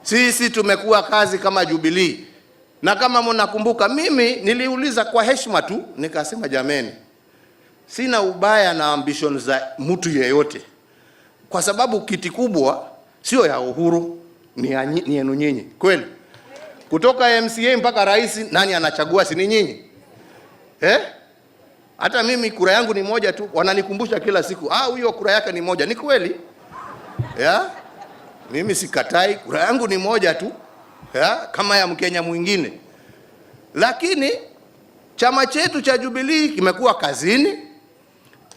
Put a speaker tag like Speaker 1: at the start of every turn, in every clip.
Speaker 1: Sisi tumekuwa kazi kama Jubilee. Na kama mnakumbuka, mimi niliuliza kwa heshima tu, nikasema jameni, sina ubaya na ambition za mtu yeyote, kwa sababu kiti kubwa sio ya Uhuru, ni yenu nyinyi. Kweli? Kutoka MCA mpaka rais, nani anachagua? Si ni nyinyi? Hata mimi kura yangu ni moja tu, wananikumbusha kila siku, huyo kura yake ni moja. Ni kweli? Mimi sikatai, kura yangu ni moja tu, kama ya Mkenya mwingine. Lakini chama chetu cha Jubilee kimekuwa kazini,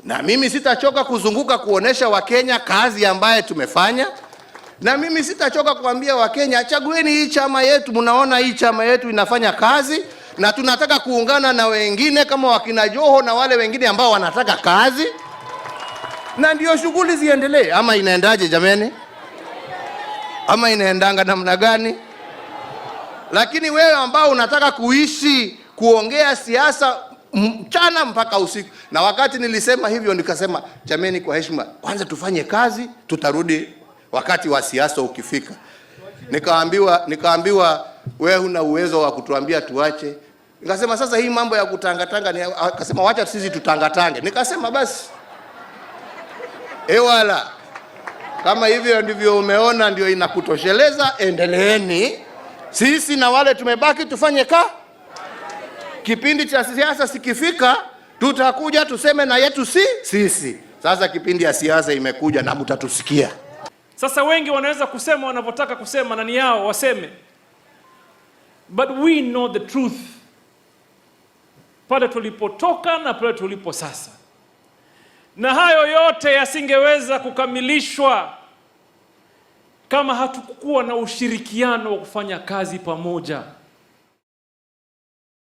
Speaker 1: na mimi sitachoka kuzunguka kuonesha Wakenya kazi ambaye tumefanya, na mimi sitachoka kuambia Wakenya, chagueni hii chama yetu, mnaona hii chama yetu inafanya kazi, na tunataka kuungana na wengine kama wakina Joho na wale wengine ambao wanataka kazi, na ndio shughuli ziendelee. Ama inaendaje jameni? Ama inaendanga namna gani? Lakini wewe ambao unataka kuishi kuongea siasa mchana mpaka usiku, na wakati nilisema hivyo nikasema, jameni, kwa heshima, kwanza tufanye kazi, tutarudi wakati wa siasa ukifika. Nikaambiwa wewe huna uwezo wa kutuambia tuache. Nikasema sasa hii mambo ya kutangatanga, akasema wacha sisi tutangatange. Nikasema basi wala kama hivyo ndivyo umeona ndio inakutosheleza, endeleeni. Sisi na wale tumebaki tufanye kipindi cha siasa sikifika, tutakuja tuseme na yetu sisi. Sasa kipindi ya siasa imekuja na mtatusikia.
Speaker 2: Sasa wengi wanaweza kusema wanavyotaka kusema na ni yao waseme. But we know the truth. Pale tulipotoka na pale tulipo sasa. Na hayo yote yasingeweza kukamilishwa kama hatukuwa na ushirikiano wa kufanya kazi pamoja.